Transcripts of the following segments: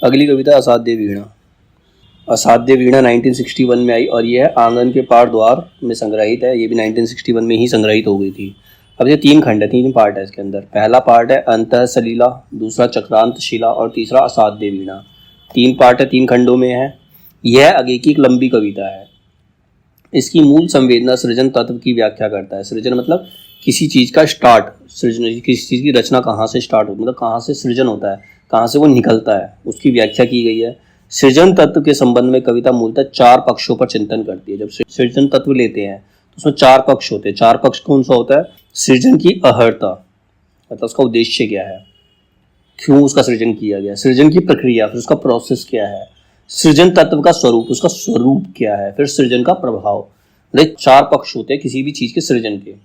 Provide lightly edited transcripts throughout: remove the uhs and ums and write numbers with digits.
अगली कविता असाध्य वीणा। असाध्य वीणा 1961 में आई और ये है आंगन के पार द्वार में संग्रहित है। ये भी 1961 में ही संग्रहित हो गई थी। अब ये 3 खंड है, 3 पार्ट है इसके अंदर। पहला पार्ट है अंतः सलीला, दूसरा चक्रांत शिला और तीसरा असाध्य वीणा। 3 पार्ट है, 3 खंडों में है। यह आगे की एक लंबी कविता है। इसकी मूल संवेदना सृजन तत्व की व्याख्या करता है। सृजन मतलब किसी चीज का स्टार्ट, सृजन किसी चीज की रचना कहाँ से स्टार्ट होती है, मतलब कहाँ से सृजन होता है, कहाँ से वो निकलता है, उसकी व्याख्या की गई है। सृजन तत्व के संबंध में कविता मूलतः 4 पक्षों पर चिंतन करती है। जब सृजन तत्व लेते हैं तो उसमें 4 पक्ष होते हैं। 4 पक्ष कौन सा होता है? सृजन की अहर्ता, मतलब उसका उद्देश्य क्या है, क्यों उसका सृजन किया गया, सृजन की प्रक्रिया, फिर उसका प्रोसेस क्या है, सृजन तत्व का स्वरूप, उसका स्वरूप क्या है, फिर सृजन का प्रभाव। मतलब 4 पक्ष होते हैं किसी भी चीज के सृजन के।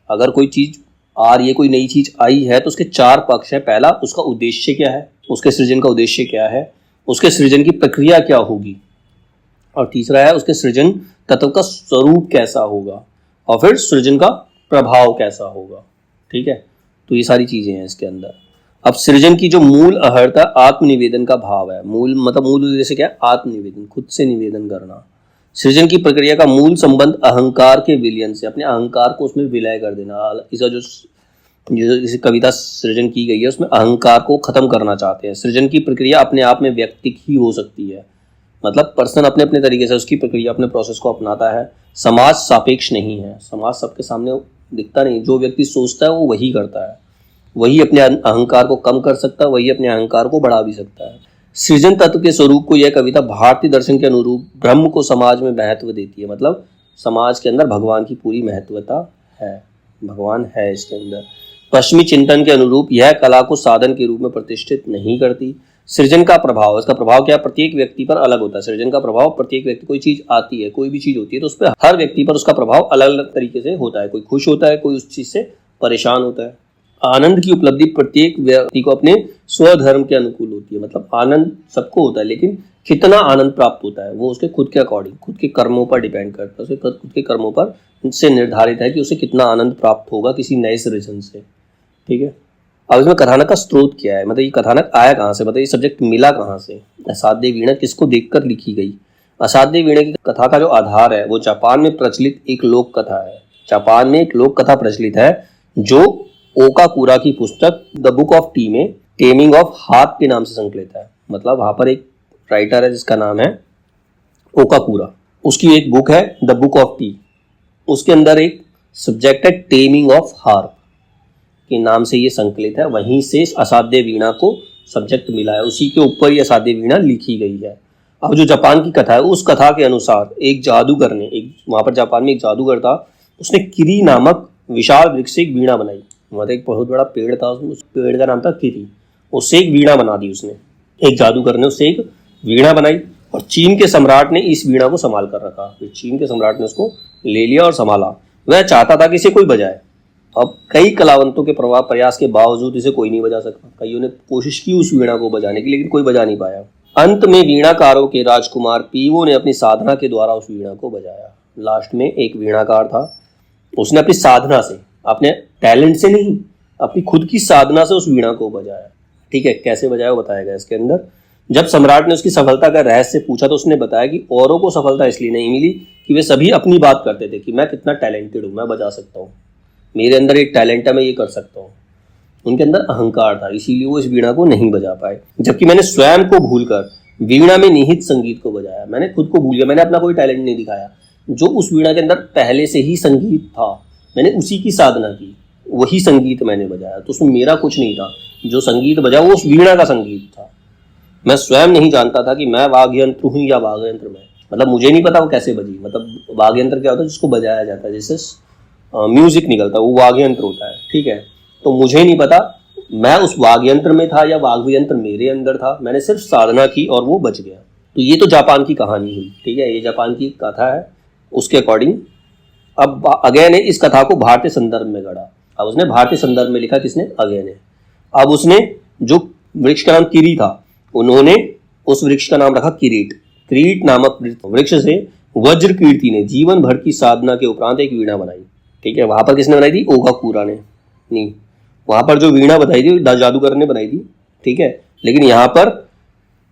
अगर कोई चीज आ रही है, कोई नई चीज आई है तो उसके 4 पक्ष है। पहला, उसका उद्देश्य क्या है, उसके सृजन का उद्देश्य क्या है, उसके सृजन की प्रक्रिया क्या होगी, और तीसरा है उसके सृजन तत्व का स्वरूप कैसा होगा, और फिर सृजन का प्रभाव कैसा होगा। ठीक है, तो ये सारी चीजें हैं इसके अंदर। अब सृजन की जो मूल अहर्ता आत्मनिवेदन का भाव है। मूल मतलब मूल उद्देश्य क्या है? आत्मनिवेदन, खुद से निवेदन करना। सृजन की प्रक्रिया का मूल संबंध अहंकार के विलयन से, अपने अहंकार को उसमें विलय कर देना। इसका जो इस कविता सृजन की गई है उसमें अहंकार को खत्म करना चाहते हैं। सृजन की प्रक्रिया अपने आप में व्यक्तिक ही हो सकती है, मतलब पर्सन अपने अपने तरीके से उसकी प्रक्रिया, अपने प्रोसेस को अपनाता है। समाज सापेक्ष नहीं है, समाज सबके सामने दिखता नहीं। जो व्यक्ति सोचता है वो वही करता है, वही अपने अहंकार को कम कर सकता है, वही अपने अहंकार को बढ़ा भी सकता है। सृजन तत्व के स्वरूप को यह कविता भारतीय दर्शन के अनुरूप ब्रह्म को समाज में महत्व देती है। मतलब समाज के अंदर भगवान की पूरी महत्वता है, भगवान है इसके अंदर। पश्चिमी चिंतन के अनुरूप यह कला को साधन के रूप में प्रतिष्ठित नहीं करती। सृजन का प्रभाव, इसका प्रभाव क्या, प्रत्येक व्यक्ति पर अलग होता है। सृजन का प्रभाव प्रत्येक व्यक्ति, कोई चीज आती है, कोई भी चीज होती है तो उस पर हर व्यक्ति पर उसका प्रभाव अलग अलग तरीके से होता है। कोई खुश होता है, कोई उस चीज से परेशान होता है। आनंद की उपलब्धि प्रत्येक व्यक्ति को अपने स्वधर्म के अनुकूल होती है। मतलब आनंद सबको होता है, लेकिन कितना आनंद प्राप्त होता है वो उसके खुद के अकॉर्डिंग, खुद के कर्मों पर डिपेंड करता है। उसके खुद के कर्मों पर से निर्धारित है कि उसे कितना आनंद प्राप्त होगा किसी नए सृजन से। ठीक है, अब इसमें कथानक का स्रोत क्या है, मतलब ये कथानक आया कहाँ से, मतलब ये सब्जेक्ट मिला कहाँ से। असाध्य वीणा किसको देखकर लिखी गई? असाध्य वीणा की कथा का जो आधार है वो जापान में प्रचलित एक लोक कथा है। जापान में एक लोक कथा प्रचलित है जो ओकाकुरा की पुस्तक द बुक ऑफ टी में टेमिंग ऑफ हार्प के नाम से संकलित है। मतलब वहां पर एक राइटर है जिसका नाम है ओकाकुरा, उसकी एक बुक है द बुक ऑफ टी। उसके अंदर एक सब्जेक्ट है टेमिंग ऑफ हार्प के नाम से ये संकलित है। वहीं से असाध्य वीणा को सब्जेक्ट मिला है, उसी के ऊपर ये असाध्य वीणा लिखी गई है। अब जो जापान की कथा है उस कथा के अनुसार एक जादूगर ने, एक वहां पर जापान में एक जादूगर था, उसने किरी नामक विशाल वृक्ष से एक वीणा बनाई। मतलब एक बहुत बड़ा पेड़ था, उस पेड़ का नाम था किरी। उससे एक वीणा बना दी उसने, एक जादूगर ने उससे एक वीणा बनाई और चीन के सम्राट ने इस वीणा को संभाल कर रखा। फिर चीन के सम्राट ने उसको ले लिया और संभाला। वह चाहता था कि इसे कोई बजाए। अब कई कलावंतों के प्रयास के बावजूद इसे कोई नहीं बजा सका। कईयों ने कोशिश की उस वीणा को बजाने की, लेकिन कोई बजा नहीं पाया। अंत में वीणाकारों के राजकुमार पीवो ने अपनी साधना के द्वारा उस वीणा को बजाया। लास्ट में एक वीणाकार था, उसने अपनी साधना से, अपने टैलेंट से नहीं, अपनी खुद की साधना से उस वीणा को बजाया। ठीक है, कैसे बजाया वो बताया गया इसके अंदर। जब सम्राट ने उसकी सफलता का रहस्य पूछा तो उसने बताया कि औरों को सफलता इसलिए नहीं मिली कि वे सभी अपनी बात करते थे कि मैं कितना टैलेंटेड हूँ, मैं बजा सकता हूँ, मेरे अंदर एक टैलेंट है, मैं ये कर सकता हूँ। उनके अंदर अहंकार था, इसीलिए वो इस वीणा को नहीं बजा पाए। जबकि मैंने स्वयं को भूलकर वीणा में निहित संगीत को बजाया। मैंने खुद को भूल गया, मैंने अपना कोई टैलेंट नहीं दिखाया। जो उस वीणा के अंदर पहले से ही संगीत था, मैंने उसी की साधना की, वही संगीत मैंने बजाया। तो उसमें मेरा कुछ नहीं था, जो संगीत बजा वो उस वीणा का संगीत था। मैं स्वयं नहीं जानता था कि मैं वाद्य यंत्र हूँ या वाद्य यंत्र में, मतलब मुझे नहीं पता वो कैसे बजी। मतलब वाद्य यंत्र क्या होता है, जिसको बजाया जाता है, जैसे म्यूजिक निकलता है वो वाद्य यंत्र होता है। ठीक है, तो मुझे नहीं पता मैं उस वाद्य यंत्र में था या वाद्य यंत्र मेरे अंदर था। मैंने सिर्फ साधना की और वो बच गया। तो ये तो जापान की कहानी हुई। ठीक है, ये जापान की कथा है, उसके अकॉर्डिंग। अब अगय ने इस कथा को भारतीय संदर्भ में गढ़ा। अब उसने भारतीय संदर्भ में लिखा, किसने? अगय ने। अब उसने जो वृक्ष का नाम किरी था, उन्होंने उस वृक्ष का नाम रखा किरीट। किरीट नामक वृक्ष से वज्र कीर्ति ने जीवन भर की साधना के उपरांत एक वीणा बनाई। ठीक है, वहां पर किसने बनाई थी? ओकाकुरा ने नहीं, वहां पर जो वीणा बताई थी जादूगर ने बनाई थी। ठीक है, लेकिन यहाँ पर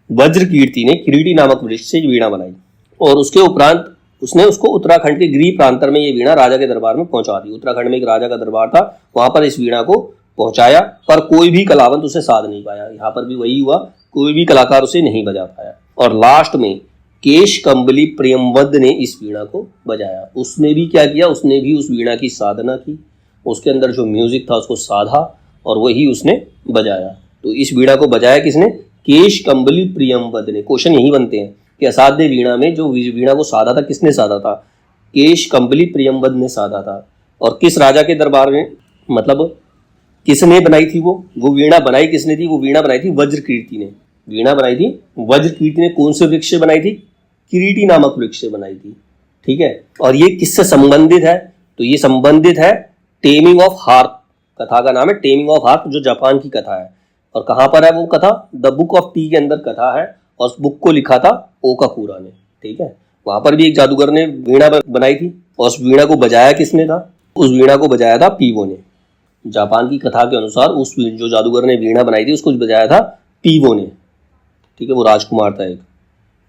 वज्र कीर्ति ने किरीटी नामक वृक्ष से वीणा बनाई और उसके उपरांत उसने उसको उत्तराखंड के गिरी प्रांतर में ये वीणा राजा के दरबार में पहुंचा दी। उत्तराखंड में एक राजा का दरबार था, वहां पर इस वीणा को पहुंचाया, पर कोई भी कलावंत उसे साध नहीं पाया। यहाँ पर भी वही हुआ, कोई भी कलाकार उसे नहीं बजा पाया। और लास्ट में केश कंबली प्रियमवद ने इस वीणा को बजाया। उसने भी क्या किया, उसने भी उस वीणा की साधना की, उसके अंदर जो म्यूजिक था उसको साधा और वही उसने बजाया। तो इस वीणा को बजाया किसने, केश कंबली प्रियमवद ने। क्वेश्चन यही बनते हैं कि असाध्य वीणा में जो वीणा को साधा था किसने साधा था, केश कंबली प्रियमवद ने साधा था। और किस राजा के दरबार में, मतलब किसने बनाई थी वो वीणा बनाई किसने थी, वो वीणा बनाई थी वज्र कीर्ति ने। वीणा बनाई थी वज्र कीर्ति ने। कौन से वृक्ष से बनाई थी, किरीटी नामक वृक्ष से बनाई थी। ठीक है, और ये किससे संबंधित है, तो ये संबंधित है टेमिंग ऑफ हार्प। कथा का नाम है टेमिंग ऑफ हार्प, जो जापान की कथा है। और कहाँ पर है वो कथा, द बुक ऑफ टी के अंदर कथा है और उस बुक को लिखा था ओकाकुरा ने। ठीक है, वहां पर भी एक जादूगर ने वीणा बनाई थी और उस वीणा को बजाया किसने था, उस वीणा को बजाया था पीवो ने। जापान की कथा के अनुसार उस जो जादूगर ने वीणा बनाई थी उसको बजाया था पीवो ने। ठीक है, वो राजकुमार था, एक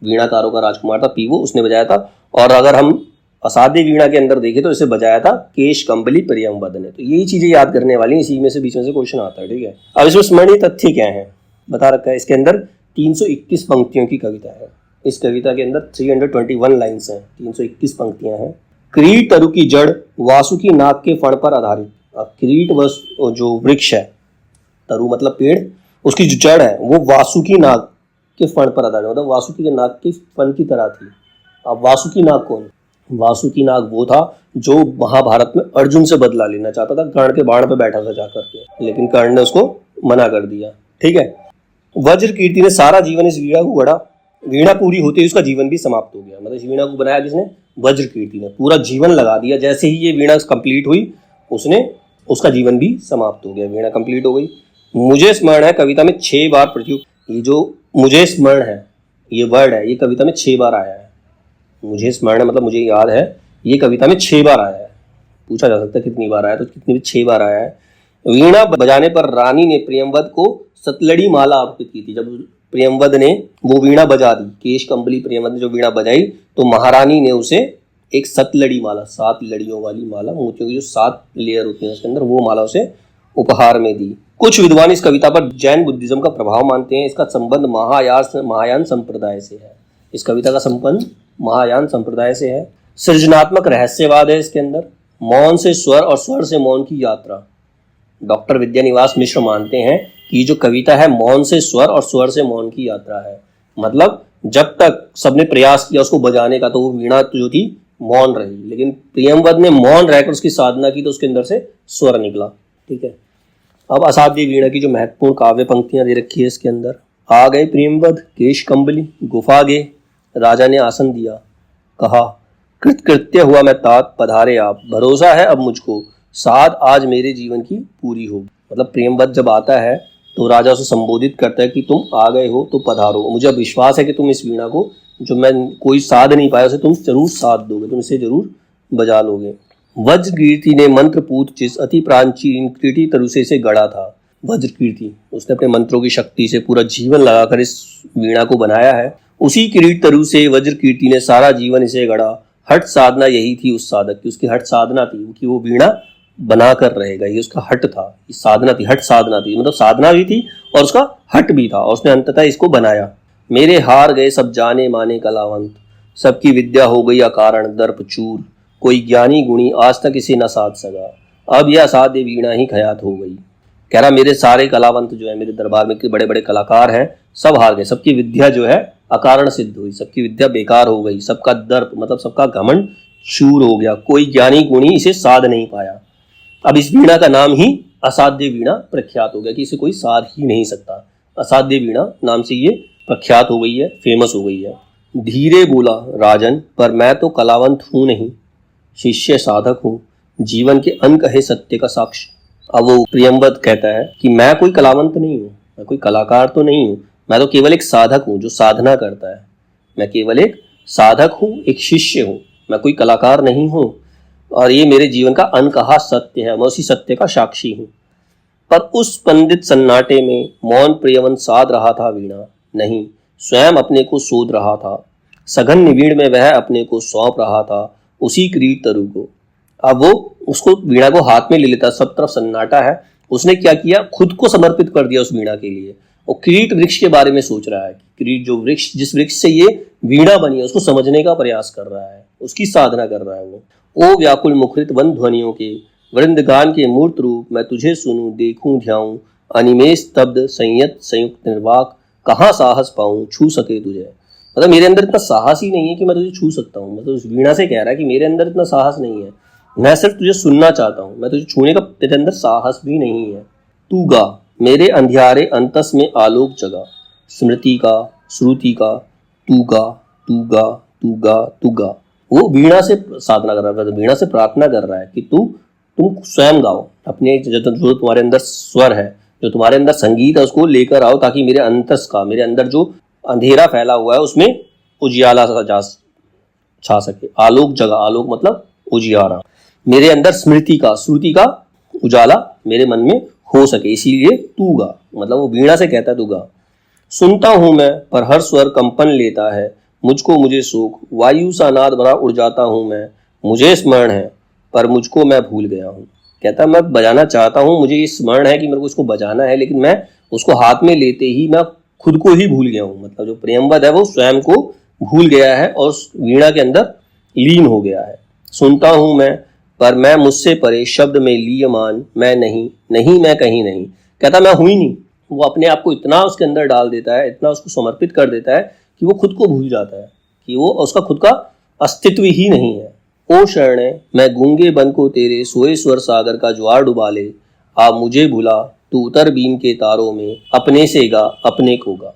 वीणाकारों का राजकुमार था पीवो, उसने बजाया था। और अगर हम असाध्य वीणा के अंदर देखें तो इसे बजाया था केश कंबली प्रियमवद ने। तो यही चीजें याद करने वाली, इसी में से बीच में से क्वेश्चन आता है। ठीक है, अब इसमें स्मरणीय तथ्य क्या है बता रखा है। इसके अंदर 321 पंक्तियों की कविता है। इस कविता के अंदर 321 लाइन्स हैं, 321 पंक्तियां हैं। क्रीट तरु की जड़ वासुकी नाग के फण पर आधारित। अब क्रीट जो वृक्ष है, तरु मतलब पेड़, उसकी जो जड़ है वो वासुकी नाग के फण पर आधारित, मतलब वासुकी के नाग के फण की तरह थी। अब वासुकी नाग कौन, वासुकी नाग वो था जो महाभारत में अर्जुन से बदला लेना चाहता था, कर्ण के बाण पे बैठा था जाकर के, लेकिन कर्ण ने उसको मना कर दिया। ठीक है, वज्र कीर्ति ने सारा जीवन इस वीणा को गढ़ा। वीणा पूरी होते ही उसका जीवन भी समाप्त हो गया। मतलब इस वीणा को बनाया किसने, वज्र कीर्ति ने। पूरा जीवन लगा दिया, जैसे ही ये वीणा कंप्लीट हुई उसने उसका जीवन भी समाप्त हो गया, वीणा कंप्लीट हो गई। मुझे स्मरण है कविता में 6 बार प्रयोग, ये जो मुझे स्मरण है ये वर्ड है, ये कविता में 6 बार आया है। मुझे स्मरण है मतलब मुझे याद है, ये कविता में 6 बार आया है। पूछा जा सकता है कितनी बार आया, तो कितनी 6 बार आया है। वीणा बजाने पर रानी ने प्रियमवद को सतलड़ी माला अर्पित की थी। जब प्रियमवद ने वो वीणा बजा दी, केश कंबली प्रियमवद ने जो वीणा बजाई, तो महारानी ने उसे एक सतलड़ी माला, 7 लड़ियों वाली माला, मोतियों की जो 7 लेयर होती है उसके अंदर, वो माला उसे उपहार में दी। कुछ विद्वान इस कविता पर जैन बुद्धिज्म का प्रभाव मानते हैं। इसका संबंध महायान संप्रदाय से है। इस कविता का संबंध महायान संप्रदाय से है। सृजनात्मक रहस्यवाद है इसके अंदर। मौन से स्वर और स्वर से मौन की यात्रा। डॉक्टर विद्यानिवास मिश्र मानते हैं कि जो कविता है मौन से स्वर और स्वर से मौन की यात्रा है। मतलब जब तक सबने प्रयास किया उसको बजाने का तो वो वीणा जो थी मौन रही, लेकिन प्रियमवद ने मौन रहकर उसकी साधना की तो उसके अंदर से स्वर निकला। ठीक है, अब असाध्य वीणा की जो महत्वपूर्ण काव्य पंक्तियां दे रखी है इसके अंदर। आ गए प्रियमवद केश कंबली गुफा गे, राजा ने आसन दिया, कहा कृत्य हुआ मैं तात, पधारे आप, भरोसा है अब मुझको, साध आज मेरे जीवन की पूरी हो। मतलब प्रियमवद जब आता है तो राजा उसे संबोधित करता है कि तुम आ गए हो तो पधारो, मुझे अब विश्वास है कि तुम इस वीणा को जो मैं कोई साध नहीं पाया उसे तुम जरूर साध दोगे, तुम इसे जरूर बजा लोगे। वज्र कीर्ति ने मंत्रपूत जिस अति प्राचीन कृति तरुसे से गढ़ा था। वज्र कीर्ति उसने अपने मंत्रों की शक्ति से पूरा जीवन लगाकर इस वीणा को बनाया है। उसी किरीट तरु से वज्र कीर्ति ने सारा जीवन इसे गढ़ा। हट साधना यही थी उस साधक की, उसकी हट साधना थी कि वो वीणा बना कर रहेगा, ये उसका हट था, ये साधना थी, हट साधना थी। मतलब साधना भी थी और उसका हट भी था और उसने अंततः इसको बनाया। मेरे हार गए सब जाने माने कलावंत, सबकी विद्या हो गई अकारण दर्प चूर, कोई ज्ञानी गुणी आज तक इसे न साध सका, अब यह असाध्य वीणा ही खयात हो गई। कह रहा मेरे सारे कलावंत जो है मेरे दरबार में के बड़े बड़े कलाकार हैं सब हार गए, सबकी विद्या जो है अकारण सिद्ध हुई, सबकी विद्या बेकार हो गई, सबका दर्प मतलब सबका घमंड चूर हो गया, कोई ज्ञानी गुणी इसे साध नहीं पाया। अब इस वीणा का नाम ही असाध्य वीणा प्रख्यात हो गया कि इसे कोई साध ही नहीं सकता। असाध्य वीणा नाम से ये प्रख्यात हो गई है, फेमस हो गई है। धीरे बोला राजन, पर मैं तो कलावंत हूं नहीं, शिष्य साधक हूं, जीवन के अंक है सत्य का साक्ष्य। अब वो प्रियमवद कहता है कि मैं कोई कलावंत नहीं हूं, मैं कोई कलाकार तो नहीं हूं, मैं तो केवल एक साधक हूं जो साधना करता है, मैं केवल एक साधक हूं, एक शिष्य हूं, मैं कोई कलाकार नहीं हूं, और ये मेरे जीवन का अनकहा सत्य है, मैं उसी सत्य का साक्षी हूं। पर उस पंडित सन्नाटे में मौन प्रियवंत साध रहा था वीणा, नहीं स्वयं अपने को सोध रहा था, सघन निविड़ में वह अपने को सौंप रहा था उसी क्रीड तरु को। अब वो उसको वीणा को हाथ में ले लेता, सब तरफ सन्नाटा है, उसने क्या किया, खुद को समर्पित कर दिया उस वीणा के लिए। और क्रीट वृक्ष के बारे में सोच रहा है कि क्रीट जो वृक्ष, जिस वृक्ष से ये वीणा बनी है, उसको समझने का प्रयास कर रहा है, उसकी साधना कर रहा है वो। ओ व्याकुल मुखरित वन ध्वनियों के वृंदगान के मूर्त रूप, मैं तुझे सुनूं देखूं ध्याऊं, अनिमेष स्तब्ध संयत संयुक्त निर्वाक, कहाँ साहस पाऊं छू सके तुझे। मतलब मेरे अंदर इतना साहस ही नहीं है कि मैं तुझे छू सकता हूँ। मतलब उस वीणा से कह रहा है कि मेरे अंदर इतना साहस नहीं है, मैं सिर्फ तुझे सुनना चाहता हूँ, मैं तुझे छूने का तेरे अंदर साहस भी नहीं है। तू गा मेरे अंधियारे अंतस में आलोक जगा, स्मृति का श्रुति का, तू गा तू गा तू गा तू गा। वो वीणा से साधना कर रहा है, वीणा से प्रार्थना कर रहा है कि तुम स्वयं गाओ, अपने जो तुम्हारे अंदर स्वर है, जो तुम्हारे अंदर संगीत है, उसको लेकर आओ, ताकि मेरे अंतस का, मेरे अंदर जो अंधेरा फैला हुआ है उसमें उजियाला छा सके। आलोक जगा, आलोक मतलब उजियारा, मेरे अंदर स्मृति का श्रुति का उजाला मेरे मन में हो सके, इसीलिए तू गा। मतलब वो वीणा से कहता है तू गा। सुनता हूं मैं पर हर स्वर कंपन लेता है, मुझको मुझे शोक, वायु सा नाद भरा उड़ जाता हूं मैं, मुझे स्मरण है पर मुझको मैं भूल गया हूं। कहता मैं बजाना चाहता हूं, मुझे ये स्मरण है कि मेरे को इसको बजाना है, लेकिन मैं उसको हाथ में लेते ही मैं खुद को ही भूल गया हूं। मतलब जो प्रेमवद है वो स्वयं को भूल गया है और वीणा के अंदर लीन हो गया है। सुनता हूं मैं पर मैं मुझसे परे शब्द में लीयमान, मैं नहीं नहीं मैं कहीं नहीं। कहता मैं हूं ही नहीं। वो अपने आप को इतना उसके अंदर डाल देता है, इतना उसको समर्पित कर देता है कि वो खुद को भूल जाता है कि वो उसका खुद का अस्तित्व ही नहीं है। ओ शरणे मैं गूंगे बन को तेरे सोए स्वर सागर का ज्वार डुबा ले, आ मुझे भुला तू उतर बीन के तारों में, अपने से गा अपने को गा।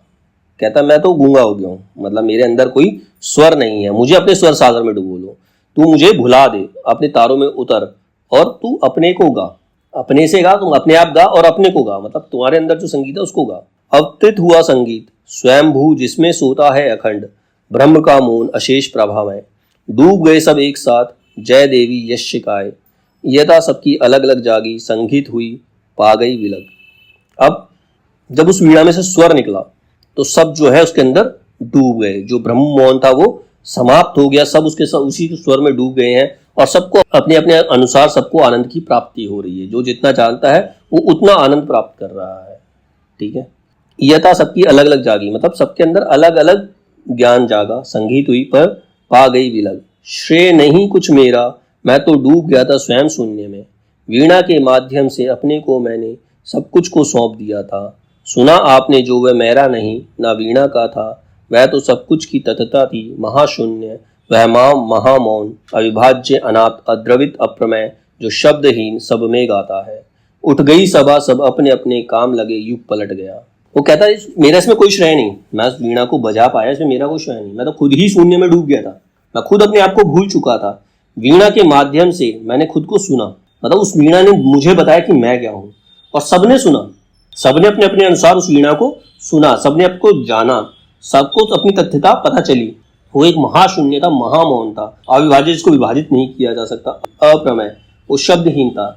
कहता मैं तो गूंगा हो गया हूँ, मतलब मेरे अंदर कोई स्वर नहीं है, मुझे अपने स्वर सागर में डुबो लो, तू मुझे भुला दे, अपने तारों में उतर और तू अपने को गा, अपने से गा, तुम अपने आप गा और अपने को गा, मतलब तुम्हारे अंदर जो संगीत है उसको गा। अवतरित हुआ संगीत स्वयंभू जिसमें सोता है अखंड, ब्रह्म का मौन अशेष प्रभामय, डूब गए सब एक साथ जय देवी यश शिकाय, यथा सबकी अलग अलग जागी संगीत हुई पा गई विलग। अब जब उस वीणा में से स्वर निकला तो सब जो है उसके अंदर डूब गए, जो ब्रह्म मौन था वो समाप्त हो गया, सब उसके उसी स्वर में डूब गए हैं और सबको अपने अपने अनुसार सबको आनंद की प्राप्ति हो रही है। जो जितना जानता है वो उतना आनंद प्राप्त कर रहा है। ठीक है, यथा सबकी अलग अलग जागी, मतलब सबके अंदर अलग अलग ज्ञान जागा, संगीत हुई पर पा गई विलग। श्रेय नहीं कुछ मेरा मैं तो डूब गया था स्वयं शून्य में, वीणा के माध्यम से अपने को मैंने सब कुछ को सौंप दिया था। सुना आपने जो वह मेरा नहीं ना वीणा का था, वह तो सब कुछ की तथता थी महाशून्य, वह महामौन अविभाज्य अनाथ अद्रवित अप्रमेय, जो शब्दहीन सब में गाता है। उठ गई सभा सब अपने अपने काम लगे, युग पलट गया। वो कहता है मेरा इसमें कोई श्रेय नहीं, मैं उस वीणा को बजा पाया इसमें मेरा कोई श्रेय नहीं, मैं तो खुद ही शून्य में डूब गया था, मैं खुद अपने आप को भूल चुका था। वीणा के माध्यम से मैंने खुद को सुना, मतलब उस वीणा ने मुझे बताया कि मैं क्या हूँ, और सबने सुना, सबने अपने अपने अनुसार उस वीणा को सुना, सबने आपको जाना, सबको तो अपनी तथ्यता पता चली। वो एक महाशून्य था, महामौन था, अविभाज्य जिसको विभाजित नहीं किया जा सकता, अप्रमेय, वो शब्दहीन था,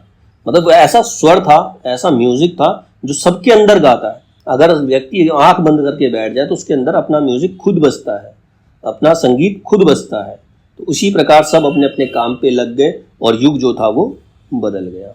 मतलब ऐसा स्वर था, ऐसा म्यूजिक था जो सबके अंदर गाता है। अगर व्यक्ति आंख बंद करके बैठ जाए तो उसके अंदर अपना म्यूजिक खुद बजता है, अपना संगीत खुद बजता है। तो उसी प्रकार सब अपने अपने काम पे लग गए और युग जो था वो बदल गया।